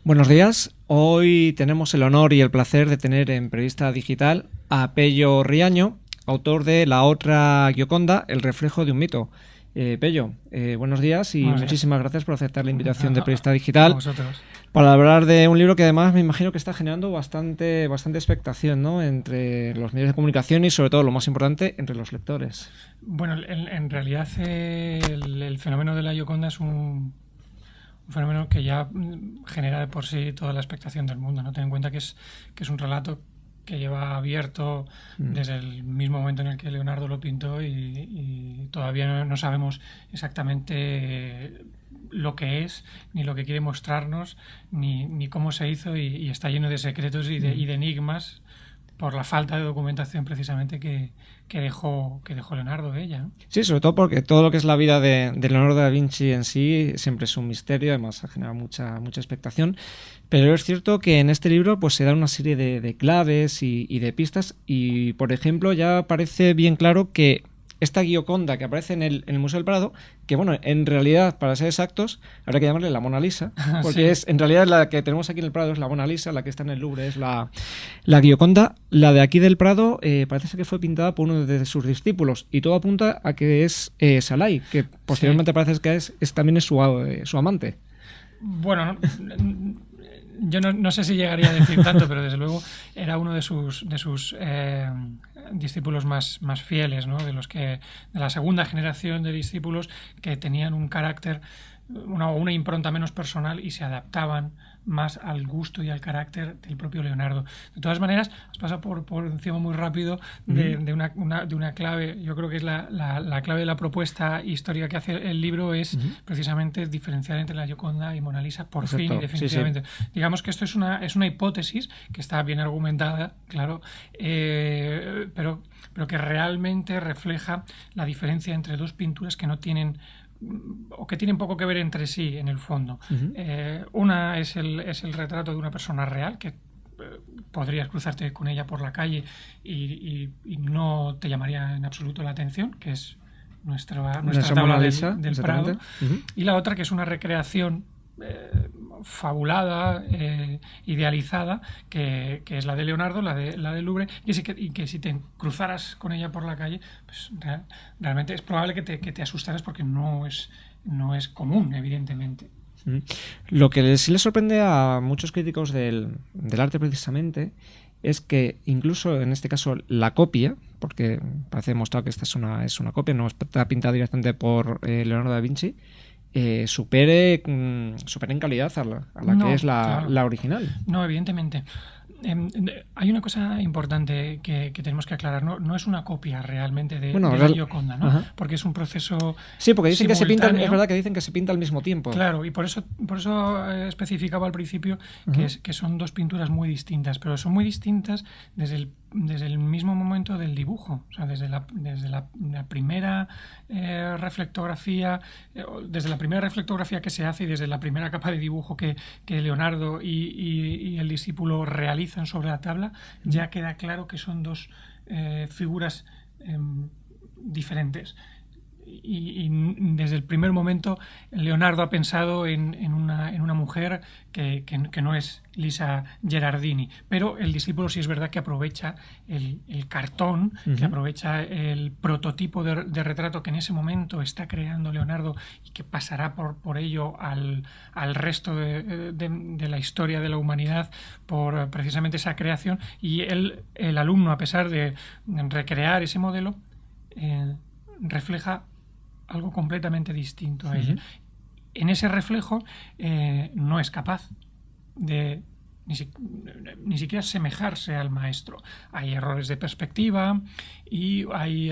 Buenos días. Hoy tenemos el honor y el placer de tener en Periodista Digital a Pello Riaño, autor de La otra Gioconda, El reflejo de un mito. Pello, buenos días y Buenos días. muchísimas gracias por aceptar la invitación de Periodista A Digital vosotros. para hablar de un libro que además me imagino que está generando bastante expectación, ¿no?, entre los medios de comunicación y sobre todo, lo más importante, entre los lectores. Bueno, en realidad el fenómeno de la Gioconda es un fenómeno que ya genera de por sí toda la expectación del mundo, ¿no? Ten en cuenta que es un relato que lleva abierto desde el mismo momento en el que Leonardo lo pintó y todavía no sabemos exactamente lo que es, ni lo que quiere mostrarnos, ni cómo se hizo y está lleno de secretos y de enigmas por la falta de documentación precisamente que dejó Leonardo de ella, ¿no? Sí, sobre todo porque todo lo que es la vida de Leonardo da Vinci en sí siempre es un misterio, además ha generado mucha expectación. Pero es cierto que en este libro pues se da una serie de claves y de pistas y, por ejemplo, ya parece bien claro que esta Gioconda que aparece en el Museo del Prado, que bueno, en realidad, para ser exactos, habrá que llamarle la Mona Lisa, porque Sí, es en realidad la que tenemos aquí en el Prado es la Mona Lisa, la que está en el Louvre es la Gioconda. La de aquí del Prado parece ser que fue pintada por uno de sus discípulos y todo apunta a que es Salai, que sí. posteriormente parece que también es su amante. Bueno, yo no sé si llegaría a decir tanto, pero desde luego era uno de sus discípulos más fieles, ¿no? De la segunda generación de discípulos que tenían un carácter, una impronta menos personal y se adaptaban más al gusto y al carácter del propio Leonardo. De todas maneras, has pasado por encima muy rápido de una clave. Yo creo que es la clave de la propuesta histórica que hace el libro es precisamente diferenciar entre la Gioconda y Mona Lisa, por fin y Exacto, sí, sí. definitivamente. Digamos que esto es una hipótesis que está bien argumentada, claro, pero que realmente refleja la diferencia entre dos pinturas que no tienen o que tienen poco que ver entre sí en el fondo. Una es el retrato de una persona real que podrías cruzarte con ella por la calle y no te llamaría en absoluto la atención, que es nuestra Nuestra tabla Mona del, Lisa, del exactamente. Prado, y la otra que es una recreación fabulada, idealizada, que es la de Leonardo, la del Louvre, y que si te cruzaras con ella por la calle, pues realmente es probable que te asustaras porque no es común, evidentemente. Lo que sí le sorprende a muchos críticos del arte precisamente es que incluso en este caso la copia, porque parece demostrado que esta es una copia, no está pintada directamente por Leonardo da Vinci, supere en calidad a la que es No, la, claro. la original. No, evidentemente. Hay una cosa importante que tenemos que aclarar. No es una copia realmente de, Bueno, de la Gioconda, ¿no? ajá. Porque es un proceso Sí, porque dicen que se pinta, es simultáneo. verdad que dicen que se pinta al mismo tiempo. Claro, y por eso especificaba al principio Ujú. que son dos pinturas muy distintas, pero son muy distintas desde el mismo momento del dibujo, o sea, desde la primera reflectografía, desde la primera reflectografía que se hace y desde la primera capa de dibujo que Leonardo y el discípulo realizan sobre la tabla, ya queda claro que son dos figuras diferentes. Y desde el primer momento Leonardo ha pensado en una mujer que no es Lisa Gerardini, pero el discípulo sí es verdad que aprovecha el cartón, que aprovecha el prototipo de retrato que en ese momento está creando Leonardo y que pasará por ello al resto de la historia de la humanidad por precisamente esa creación, y el alumno, a pesar de recrear ese modelo, refleja algo completamente distinto a ella. En ese reflejo no es capaz de ni siquiera asemejarse al maestro. Hay errores de perspectiva y hay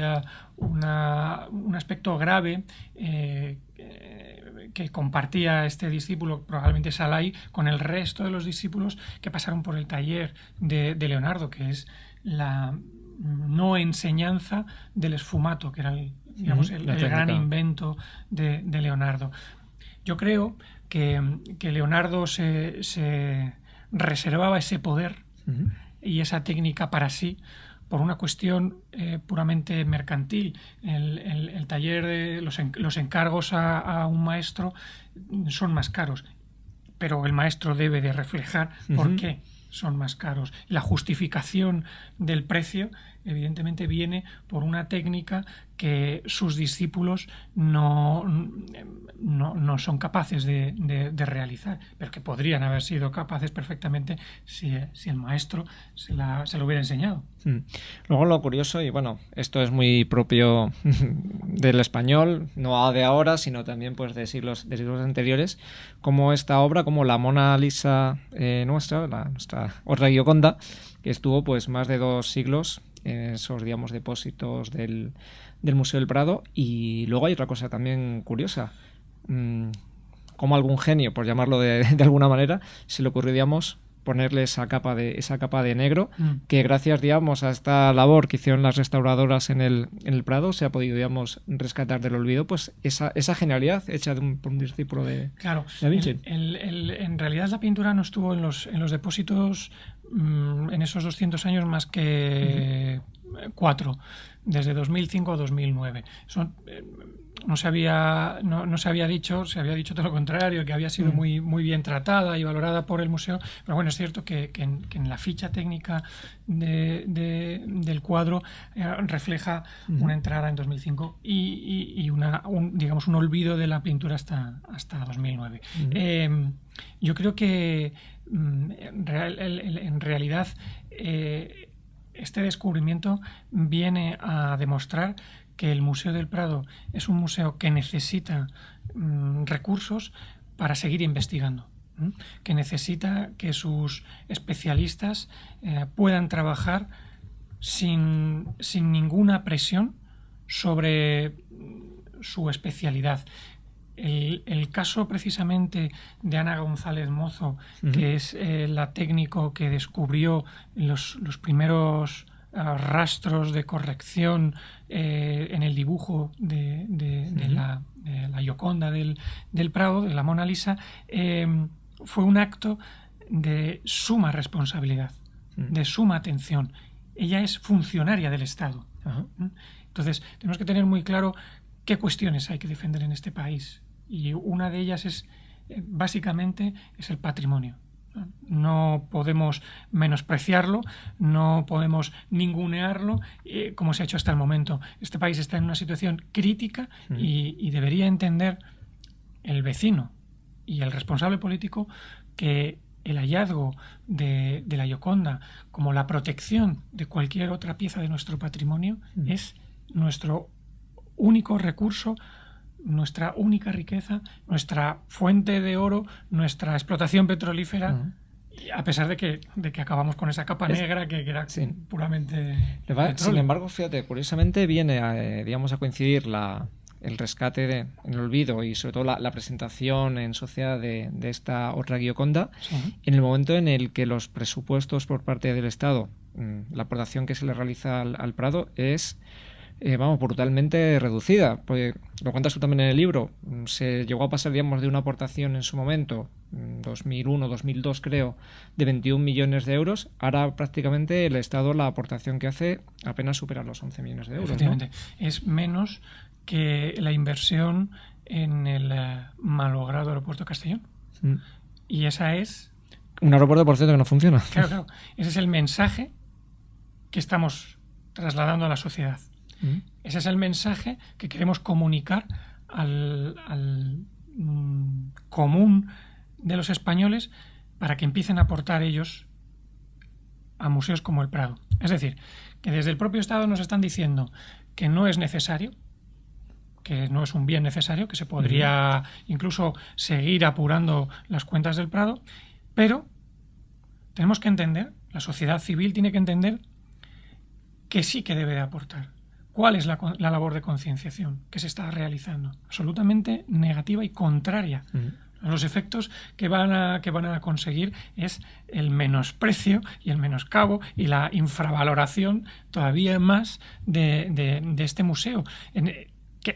un aspecto grave que compartía este discípulo, probablemente Salai, con el resto de los discípulos que pasaron por el taller de Leonardo, que es la no enseñanza del esfumato, que era el La gran técnica. invento de Leonardo. Yo creo que Leonardo se reservaba ese poder y esa técnica para sí por una cuestión puramente mercantil. El taller, los encargos a un maestro son más caros. pero el maestro debe de reflejar por qué son más caros. La justificación del precio evidentemente viene por una técnica que sus discípulos no son capaces de realizar, pero que podrían haber sido capaces perfectamente si el maestro se lo hubiera enseñado. Luego lo curioso, y bueno, esto es muy propio del español, no de ahora, sino también pues de siglos anteriores, como esta obra, como la Mona Lisa nuestra otra Gioconda, que estuvo pues más de 2 siglos en esos, digamos, depósitos del Museo del Prado. Y luego hay otra cosa también curiosa, como algún genio, por llamarlo de alguna manera, se le ocurrió, digamos, ponerle esa capa de negro, que gracias, digamos, a esta labor que hicieron las restauradoras en el Prado, se ha podido, digamos, rescatar del olvido pues esa genialidad hecha por un discípulo de Da Vinci. En realidad la pintura no estuvo en los depósitos en esos 200 años más que 4, desde 2005 a 2009. No se había dicho, se había dicho todo lo contrario, que había sido muy, muy bien tratada y valorada por el museo, pero bueno, es cierto que en la ficha técnica del cuadro refleja una entrada en 2005 y digamos un olvido de la pintura hasta 2009. Yo creo que en realidad este descubrimiento viene a demostrar que el Museo del Prado es un museo que necesita recursos para seguir investigando, que necesita que sus especialistas puedan trabajar sin ninguna presión sobre su especialidad. El caso precisamente de Ana González Mozo, que es la técnico que descubrió los primeros rastros de corrección en el dibujo de la Gioconda del Prado, de la Mona Lisa, fue un acto de suma responsabilidad, de suma atención. Ella es funcionaria del Estado. Entonces, tenemos que tener muy claro qué cuestiones hay que defender en este país. Y una de ellas es, básicamente, es el patrimonio. No podemos menospreciarlo, no podemos ningunearlo, como se ha hecho hasta el momento. Este país está en una situación crítica y debería entender el vecino y el responsable político que el hallazgo de la Gioconda como la protección de cualquier otra pieza de nuestro patrimonio es nuestro único recurso, nuestra única riqueza, nuestra fuente de oro, nuestra explotación petrolífera, a pesar de que acabamos con esa capa negra que era puramente petróleo. Sin embargo, fíjate, curiosamente viene digamos, a coincidir el rescate en el olvido y sobre todo la presentación en sociedad de esta otra Gioconda en el momento en el que los presupuestos por parte del Estado, la aportación que se le realiza al Prado es brutalmente reducida, porque lo cuentas tú también en el libro. Se llegó a pasar, digamos, de una aportación en su momento, 2001, 2002 creo, de 21 millones de euros. Ahora prácticamente el Estado, la aportación que hace apenas supera los 11 millones de euros. Efectivamente, ¿no? Es menos que la inversión en el malogrado aeropuerto de Castellón. Y esa es... Un aeropuerto, por cierto, que no funciona. Claro. Ese es el mensaje que estamos trasladando a la sociedad. Ese es el mensaje que queremos comunicar al común de los españoles para que empiecen a aportar ellos a museos como el Prado. Es decir, que desde el propio Estado nos están diciendo que no es necesario, que no es un bien necesario, que se podría incluso seguir apurando las cuentas del Prado, pero tenemos que entender, la sociedad civil tiene que entender que sí que debe de aportar. ¿Cuál es la labor de concienciación que se está realizando? Absolutamente negativa y contraria. Los efectos que van a conseguir es el menosprecio y el menoscabo y la infravaloración todavía más de este museo,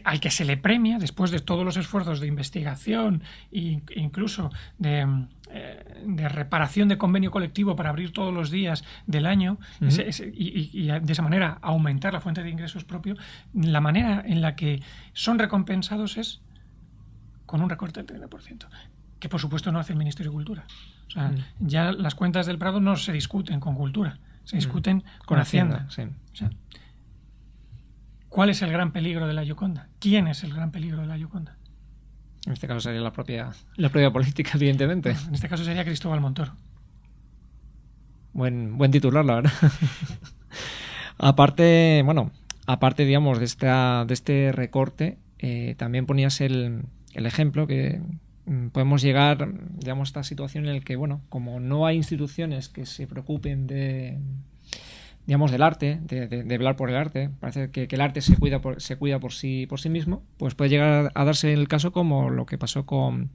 al que se le premia, después de todos los esfuerzos de investigación e incluso de reparación de convenio colectivo para abrir todos los días del año y de esa manera aumentar la fuente de ingresos propio. La manera en la que son recompensados es con un recorte del 30%. que por supuesto no hace el Ministerio de Cultura. O sea, ya las cuentas del Prado no se discuten con Cultura, se discuten con Hacienda. Sí. O sea, ¿cuál es el gran peligro de la Gioconda? ¿Quién es el gran peligro de la Gioconda? En este caso sería la propia política, evidentemente. Bueno, en este caso sería Cristóbal Montoro. Buen titular, la verdad. Aparte, digamos, de este recorte, también ponías el ejemplo que podemos llegar, digamos, a esta situación en la que, bueno, como no hay instituciones que se preocupen digamos, del arte, de velar por el arte, parece que el arte se cuida por sí mismo, pues puede llegar a darse el caso como lo que pasó con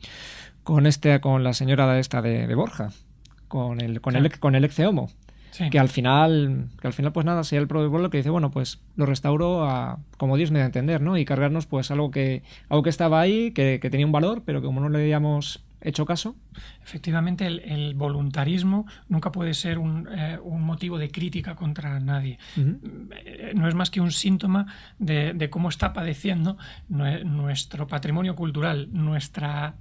la señora esta de Borja, con el Ecce Homo. Sí. Que al final pues nada, sería el propio pueblo que dice, bueno, pues lo restauro como Dios me da a entender, ¿no? Y cargarnos pues algo que estaba ahí, que tenía un valor, pero que como no le habíamos hecho caso. Efectivamente, el voluntarismo nunca puede ser un motivo de crítica contra nadie. No es más que un síntoma de cómo está padeciendo nuestro patrimonio cultural, nuestra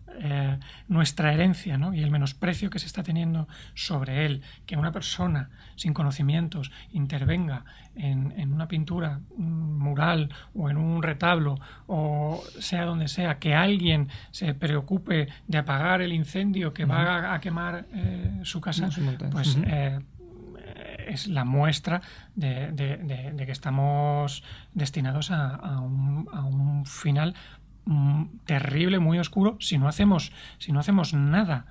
herencia, ¿no? Y el menosprecio que se está teniendo sobre él. Que una persona sin conocimientos intervenga en una pintura mural o en un retablo o sea donde sea, que alguien se preocupe de apagar el incendio que va a quemar su casa, pues es la muestra de que estamos destinados a un final terrible, muy oscuro, si no hacemos nada.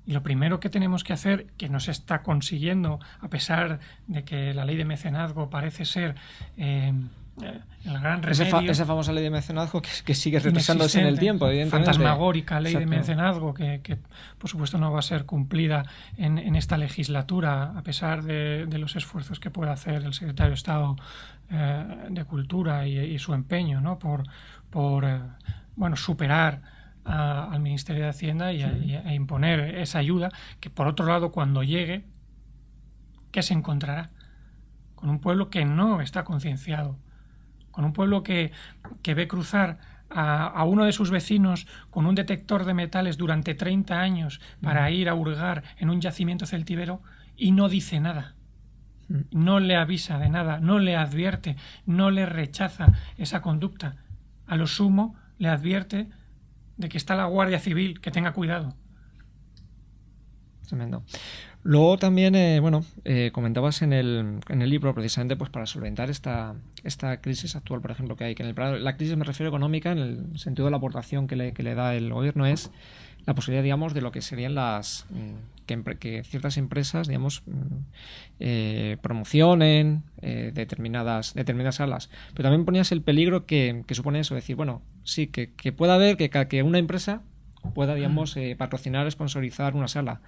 Y lo primero que tenemos que hacer, que no se está consiguiendo, a pesar de que la ley de mecenazgo parece ser el gran remedio... Esa famosa ley de mecenazgo que sigue retrasándose en el tiempo, evidentemente. Fantasmagórica ley Exacto. de mecenazgo que por supuesto no va a ser cumplida en esta legislatura, a pesar de los esfuerzos que pueda hacer el secretario de Estado de Cultura y su empeño, ¿no? por superar al Ministerio de Hacienda e imponer esa ayuda, que por otro lado cuando llegue, ¿qué se encontrará? Con un pueblo que no está concienciado, con un pueblo que ve cruzar a uno de sus vecinos con un detector de metales durante 30 años para ir a hurgar en un yacimiento celtíbero y no dice nada. No le avisa de nada, no le advierte, no le rechaza esa conducta. A lo sumo le advierte de que está la Guardia Civil, que tenga cuidado. Tremendo. Luego también, comentabas en el libro, precisamente pues para solventar esta crisis actual, por ejemplo, que hay, que en el Prado, la crisis me refiero económica, en el sentido de la aportación que le da el gobierno, es la posibilidad, digamos, de lo que serían que ciertas empresas, digamos, promocionen determinadas salas. Pero también ponías el peligro que supone eso, decir, bueno, sí, que pueda haber que una empresa pueda, digamos, patrocinar, sponsorizar una sala.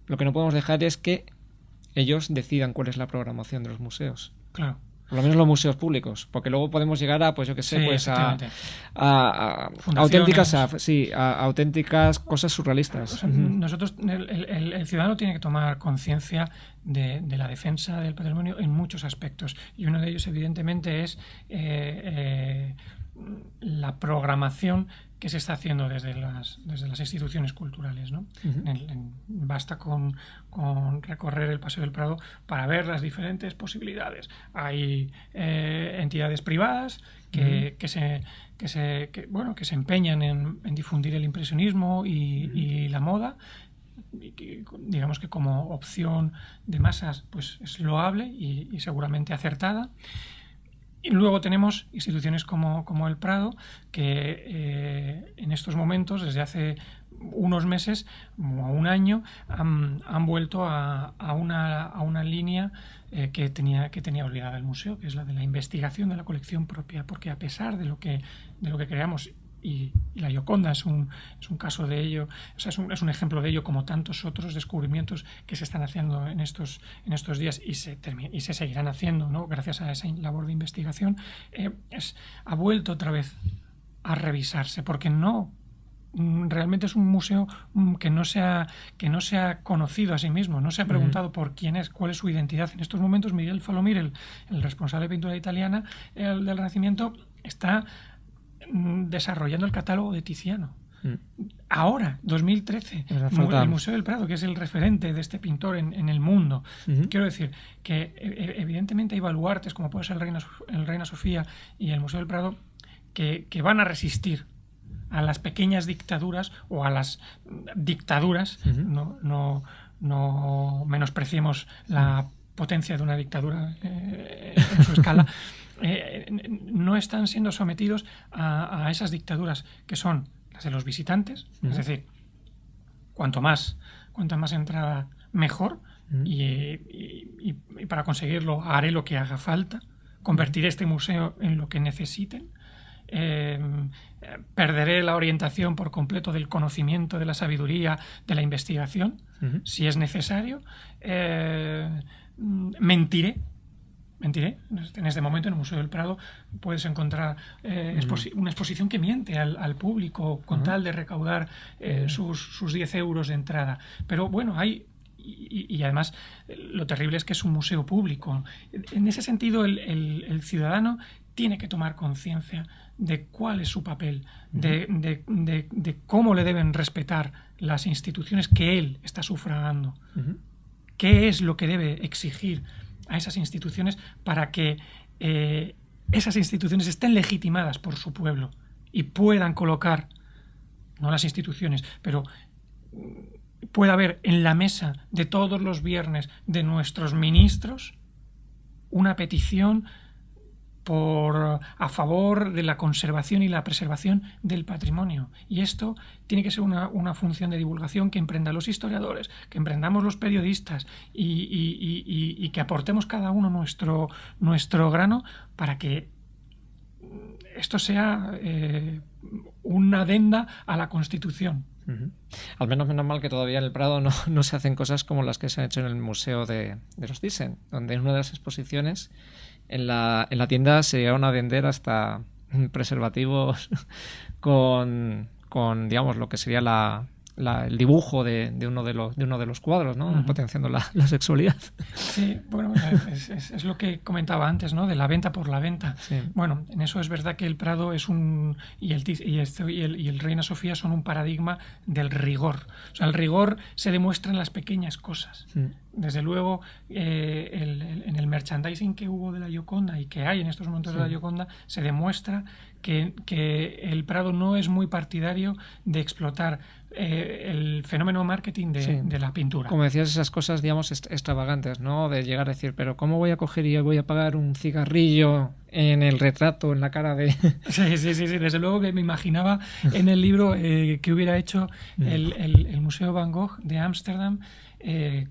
Lo que no podemos dejar es que ellos decidan cuál es la programación de los museos. Claro. Por lo menos los museos públicos, porque luego podemos llegar a, pues yo qué sé, sí, pues a auténticas cosas surrealistas. O sea, nosotros, el ciudadano tiene que tomar conciencia de la defensa del patrimonio en muchos aspectos, y uno de ellos evidentemente es la programación que se está haciendo desde las instituciones culturales, ¿no? Basta con recorrer el Paseo del Prado para ver las diferentes posibilidades. Hay entidades privadas que se empeñan en difundir el impresionismo y la moda, y que, digamos que como opción de masas pues es loable y seguramente acertada. Y luego tenemos instituciones como el Prado, que en estos momentos, desde hace unos meses o un año, han vuelto a una línea que tenía olvidada el museo, que es la de la investigación de la colección propia, porque a pesar de lo que creamos, y la Gioconda es un caso de ello, o sea, es un ejemplo de ello, como tantos otros descubrimientos que se están haciendo en estos días y se seguirán haciendo, ¿no? Gracias a esa labor de investigación, ha vuelto otra vez a revisarse, porque realmente es un museo que no se ha conocido a sí mismo, no se ha preguntado por quién es, cuál es su identidad. En estos momentos Miguel Falomir, el responsable de pintura italiana del Renacimiento, está desarrollando el catálogo de Tiziano. Ahora, 2013, el Museo del Prado, que es el referente de este pintor en el mundo. Quiero decir que evidentemente hay baluartes, como puede ser el Reina Sofía y el Museo del Prado, que van a resistir a las pequeñas dictaduras o a las dictaduras. No menospreciemos la potencia de una dictadura en su escala. No están siendo sometidos a esas dictaduras que son las de los visitantes, es decir, cuanto más entrada mejor, y para conseguirlo haré lo que haga falta, convertiré este museo en lo que necesiten, perderé la orientación por completo del conocimiento, de la sabiduría, de la investigación, si es necesario, mentiré. En este momento en el Museo del Prado puedes encontrar una exposición que miente al público con tal de recaudar sus 10 euros de entrada. Pero bueno, y además lo terrible es que es un museo público. En ese sentido, el ciudadano tiene que tomar conciencia de cuál es su papel, de cómo le deben respetar las instituciones que él está sufragando, qué es lo que debe exigir a esas instituciones para que esas instituciones estén legitimadas por su pueblo y puedan colocar, no las instituciones, pero pueda haber en la mesa de todos los viernes de nuestros ministros una petición a favor de la conservación y la preservación del patrimonio. Y esto tiene que ser una función de divulgación que emprendan los historiadores, que emprendamos los periodistas y que aportemos cada uno nuestro grano para que esto sea una adenda a la Constitución. Al menos mal que todavía en el Prado no se hacen cosas como las que se han hecho en el Museo de los Thyssen, donde en una de las exposiciones en la tienda se llegaron a vender hasta preservativos con digamos lo que sería el dibujo de uno de los cuadros, ¿no? Potenciando la sexualidad. Sí, bueno, es lo que comentaba antes, ¿no? De la venta por la venta. Sí. Bueno, en eso es verdad que el Prado es y el Reina Sofía son un paradigma del rigor. O sea, el rigor se demuestra en las pequeñas cosas. Sí. Desde luego, en el merchandising que hubo de la Gioconda y que hay en estos momentos de la Gioconda, se demuestra que el Prado no es muy partidario de explotar el fenómeno marketing de la pintura. Como decías, esas cosas, digamos, extravagantes, ¿no? De llegar a decir, pero ¿cómo voy a coger y voy a pagar un cigarrillo en el retrato, en la cara de...? Sí. Desde luego que me imaginaba en el libro que hubiera hecho el Museo Van Gogh de Ámsterdam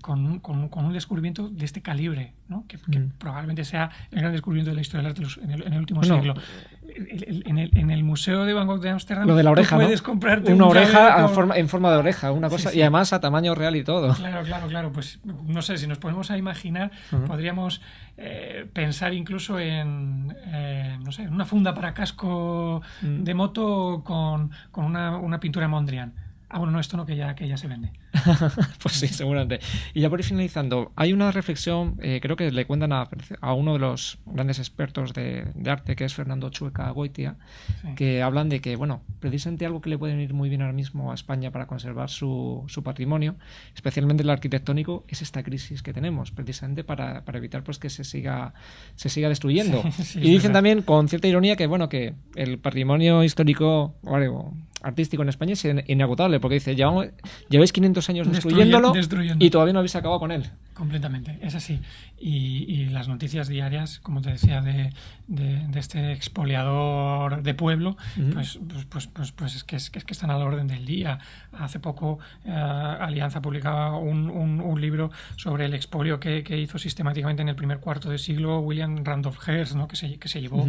con un descubrimiento de este calibre, ¿no? que probablemente sea el gran descubrimiento de la historia del arte en el último siglo. En el Museo de Van Gogh de Ámsterdam, lo de la oreja, puedes comprarte una oreja en forma de oreja, una cosa, y además a tamaño real y todo. Claro. Pues no sé, si nos ponemos a imaginar, podríamos pensar incluso en no sé, una funda para casco de moto con una pintura Mondrian. Bueno, no, esto no, que ya se vende. Pues sí, seguramente. Y ya por ir finalizando, hay una reflexión, creo que le cuentan a uno de los grandes expertos de arte, que es Fernando Chueca Goitia, que hablan de que, bueno, precisamente algo que le puede venir muy bien ahora mismo a España para conservar su patrimonio, especialmente el arquitectónico, es esta crisis que tenemos, precisamente para evitar pues que se siga destruyendo. Sí, y dicen también, con cierta ironía, que bueno, que el patrimonio histórico artístico en España es inagotable, porque dice, lleváis 500 años destruyéndolo y todavía no habéis acabado con él. Completamente, es así. Y las noticias diarias, como te decía, de este expoliador de pueblo, pues es que están a la orden del día. Hace poco Alianza publicaba un libro sobre el expolio que hizo sistemáticamente en el primer cuarto de siglo William Randolph Hearst, ¿no? que se llevó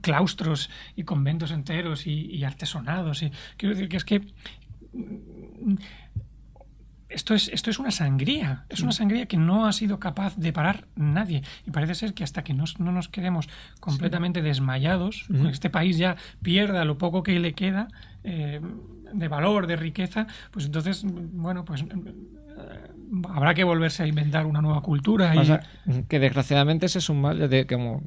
claustros y conventos enteros y artesonados. Quiero decir que es que esto es una sangría, es una sangría que no ha sido capaz de parar nadie, y parece ser que hasta que no nos quedemos completamente desmayados, este país ya pierda lo poco que le queda de valor, de riqueza, pues entonces, bueno, pues habrá que volverse a inventar una nueva cultura. O sea, que desgraciadamente ese es un mal, como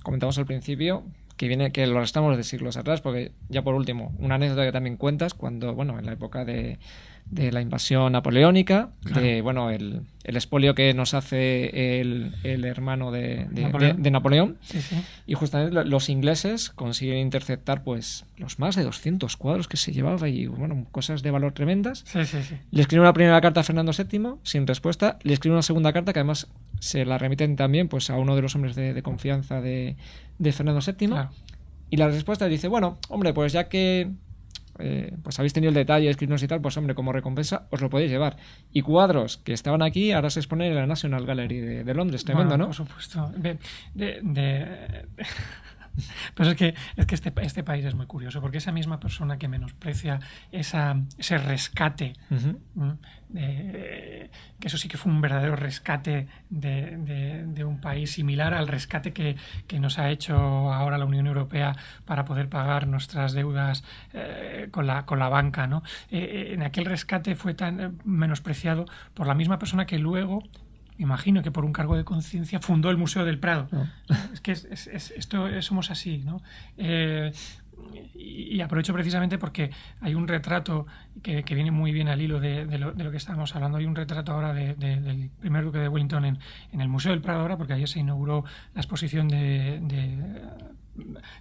comentamos al principio, que lo restamos de siglos atrás, porque ya por último, una anécdota que también cuentas, cuando, bueno, en la época de la invasión napoleónica, de, bueno, el expolio que nos hace el hermano de Napoleón. Sí, sí. Y justamente los ingleses consiguen interceptar pues los más de 200 cuadros que se llevaba y, bueno, cosas de valor tremendas. Sí, sí, sí. Le escriben una primera carta a Fernando VII sin respuesta, le escriben una segunda carta que además se la remiten también pues a uno de los hombres de confianza de Fernando VII. Claro. Y la respuesta dice, bueno, hombre, pues ya que pues habéis tenido el detalle de escribirnos y tal, pues hombre, como recompensa os lo podéis llevar. Y cuadros que estaban aquí ahora se exponen en la National Gallery de Londres. Tremendo, Bueno, ¿no? por supuesto. Pues es que este país es muy curioso, porque esa misma persona que menosprecia ese rescate, que eso sí que fue un verdadero rescate de un país similar al rescate que nos ha hecho ahora la Unión Europea para poder pagar nuestras deudas con la banca, ¿no? En aquel rescate fue tan menospreciado por la misma persona que luego, imagino que por un cargo de conciencia, fundó el Museo del Prado. Oh. Es que somos así, ¿no? Y aprovecho precisamente porque hay un retrato que viene muy bien al hilo de lo que estábamos hablando. Hay un retrato ahora del primer duque de Wellington en el Museo del Prado ahora, porque ayer se inauguró la exposición de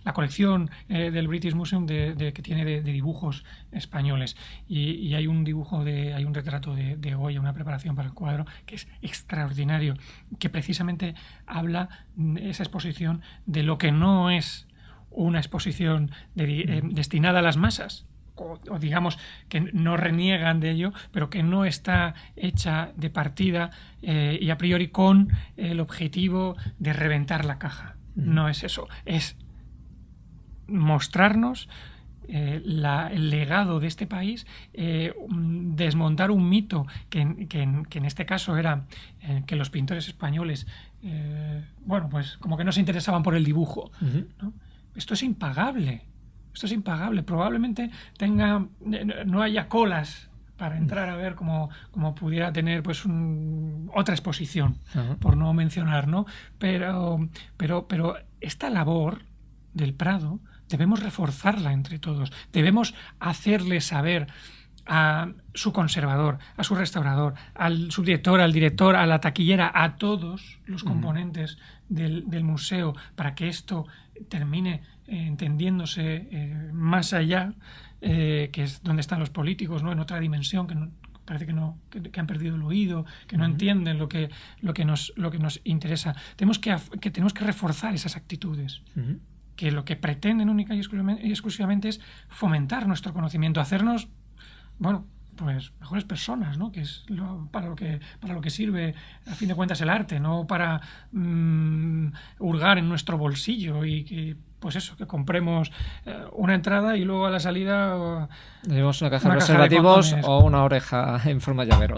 la colección del British Museum que tiene de dibujos españoles, y hay un hay un retrato de Goya, una preparación para el cuadro que es extraordinario, que precisamente habla esa exposición de lo que no es una exposición destinada a las masas, o digamos que no reniegan de ello, pero que no está hecha de partida y a priori con el objetivo de reventar la caja. No es eso, es mostrarnos el legado de este país, desmontar un mito que en este caso era que los pintores españoles, bueno, pues como que no se interesaban por el dibujo, ¿no? Esto es impagable. Probablemente no haya colas para entrar a ver como pudiera tener pues otra exposición, por no mencionar, ¿no? Pero esta labor del Prado debemos reforzarla entre todos. Debemos hacerle saber a su conservador, a su restaurador, al subdirector, al director, a la taquillera, a todos los componentes del museo, para que esto termine entendiéndose más allá, que es donde están los políticos, ¿no? En otra dimensión que parece que han perdido el oído, que no entienden lo que nos interesa. Tenemos que reforzar esas actitudes. Que lo que pretenden única y exclusivamente es fomentar nuestro conocimiento, hacernos, bueno, pues mejores personas, ¿no? Que es para lo que sirve a fin de cuentas el arte, no para hurgar en nuestro bolsillo y que, pues eso, que compremos una entrada y luego a la salida llevamos una caja de preservativos o una oreja en forma de llavero.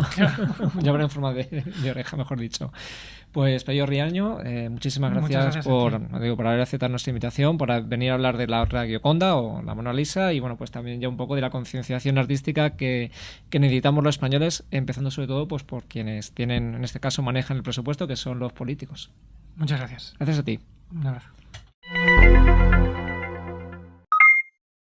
Llavero en forma de oreja, mejor dicho. Pues Pello Riaño, muchísimas gracias por haber aceptado nuestra invitación, por venir a hablar de la otra Gioconda o la Mona Lisa, y bueno, pues también ya un poco de la concienciación artística que necesitamos los españoles, empezando sobre todo pues por quienes tienen, en este caso manejan el presupuesto, que son los políticos. Muchas gracias. Gracias a ti. Un abrazo.